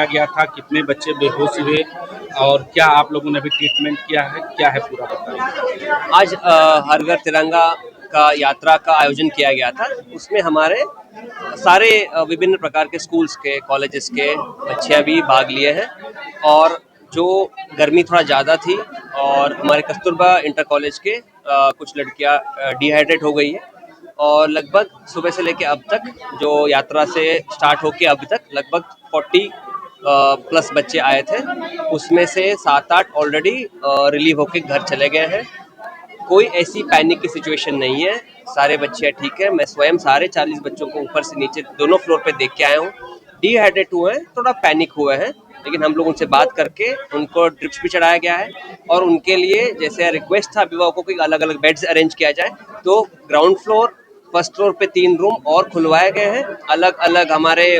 गया था, कितने बच्चे बेहोश हुए और क्या आप लोगों ने अभी ट्रीटमेंट किया है, क्या है पूरा बताइए। आज हर घर तिरंगा का यात्रा का आयोजन किया गया था। उसमें हमारे सारे विभिन्न प्रकार के स्कूल्स के, कॉलेजेस के बच्चे भी भाग लिए हैं। और जो गर्मी थोड़ा ज़्यादा थी और हमारे कस्तूरबा इंटर कॉलेज के कुछ लड़कियां डिहाइड्रेट हो गई है। और लगभग सुबह से लेकर अब तक, जो यात्रा से स्टार्ट होके अब तक लगभग 40 प्लस बच्चे आए थे। उसमें से 7-8 ऑलरेडी रिलीव होके घर चले गए हैं। कोई ऐसी पैनिक की सिचुएशन नहीं है, सारे बच्चे ठीक है। मैं स्वयं सारे 40 बच्चों को ऊपर से नीचे दोनों फ्लोर पे देख के आया हूँ। डिहाइड्रेट हुए हैं, थोड़ा पैनिक हुए हैं, लेकिन हम लोग उनसे बात करके उनको ड्रिप्स भी चढ़ाया गया है। और उनके लिए जैसे रिक्वेस्ट था अभिभावकों को अलग अलग बेड्स अरेंज किया जाए, तो ग्राउंड फ्लोर, फर्स्ट फ्लोर पे 3 रूम और खुलवाए गए हैं। अलग अलग हमारे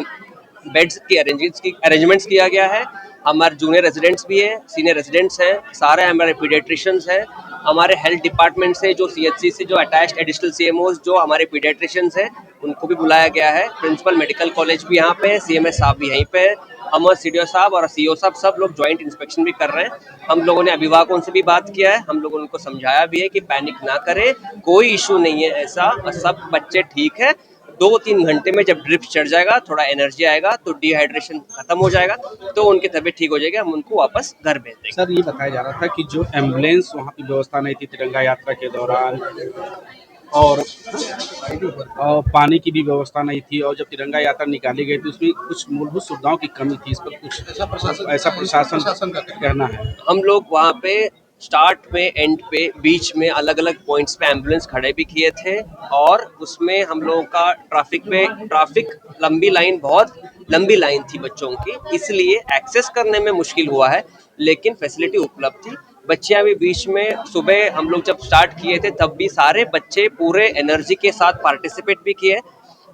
बेड्स की अरेंजमेंट्स किया गया है। हमारे जूनियर रेजिडेंट्स भी हैं, सीनियर रेजिडेंट्स हैं, सारे हमारे पीडियाट्रिशियंस हैं। हमारे हेल्थ डिपार्टमेंट से जो सीएचसी से जो अटैच्ड एडिशनल सीएमओज जो हमारे पीडियाट्रिशियंस हैं, उनको भी बुलाया गया है। प्रिंसिपल मेडिकल कॉलेज भी यहाँ पे है, सीएमएस साहब भी यहीं पे है, हमारे सीडीओ साहब और सीओ साहब सब लोग ज्वाइंट इंस्पेक्शन भी कर रहे हैं। हम लोगों ने अभिभावकों से भी बात किया है, हम लोगों ने उनको समझाया भी है कि पैनिक ना करें, कोई इशू नहीं है ऐसा, सब बच्चे ठीक है। 2-3 घंटे में जब ड्रिप चढ़ जाएगा, थोड़ा एनर्जी आएगा, तो डिहाइड्रेशन खत्म हो जाएगा, तो उनकी तबीयत ठीक हो जाएगी, हम उनको वापस घर भेज देंगे। सर, ये बताया जा रहा था कि जो एम्बुलेंस वहाँ की व्यवस्था नहीं थी तिरंगा यात्रा के दौरान, और पानी की भी व्यवस्था नहीं थी, और जब तिरंगा यात्रा निकाली गई थी उसमें कुछ मूलभूत सुविधाओं की कमी थी। इस पर कुछ ऐसा प्रशासन का कहना है। हम लोग वहाँ पे स्टार्ट में, एंड पे, बीच में अलग अलग पॉइंट्स पे एम्बुलेंस खड़े भी किए थे। और उसमें हम लोगों का ट्रैफिक लंबी लाइन, बहुत लंबी लाइन थी बच्चों की, इसलिए एक्सेस करने में मुश्किल हुआ है, लेकिन फैसिलिटी उपलब्ध थी। बच्चे भी बीच में, सुबह हम लोग जब स्टार्ट किए थे तब भी सारे बच्चे पूरे एनर्जी के साथ पार्टिसिपेट भी किए।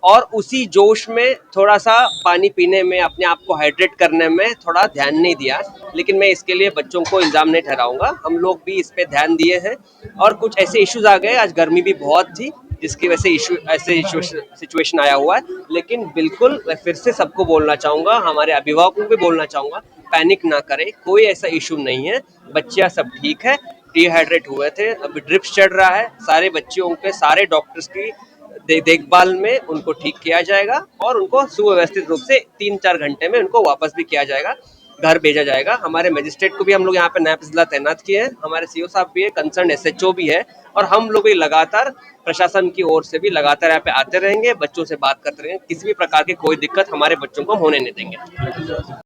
और उसी जोश में थोड़ा सा पानी पीने में, अपने आप को हाइड्रेट करने में थोड़ा ध्यान नहीं दिया, लेकिन मैं इसके लिए बच्चों को इल्ज़ाम नहीं ठहराऊंगा। हम लोग भी इस पे ध्यान दिए हैं। और कुछ ऐसे इश्यूज आ गए, आज गर्मी भी बहुत थी जिसकी वजह से ऐसे सिचुएशन आया हुआ है। लेकिन बिल्कुल मैं फिर से सबको बोलना चाहूँगा, हमारे अभिभावकों को भी बोलना चाहूँगा, पैनिक ना करें, कोई ऐसा इशू नहीं है, बच्चियाँ सब ठीक है। डिहाइड्रेट हुए थे, अभी ड्रिप्स चढ़ रहा है, सारे बच्चों के सारे डॉक्टर्स की देखभाल में उनको ठीक किया जाएगा और उनको सुव्यवस्थित रूप से 3-4 घंटे में उनको वापस भी किया जाएगा, घर भेजा जाएगा। हमारे मजिस्ट्रेट को भी हम लोग यहाँ पे नायब जिला तैनात किए हैं, हमारे सीओ साहब भी है, कंसर्न एसएचओ भी है, और हम लोग भी लगातार प्रशासन की ओर से भी लगातार यहाँ पे आते रहेंगे, बच्चों से बात करते रहेंगे। किसी भी प्रकार की कोई दिक्कत हमारे बच्चों को होने नहीं देंगे।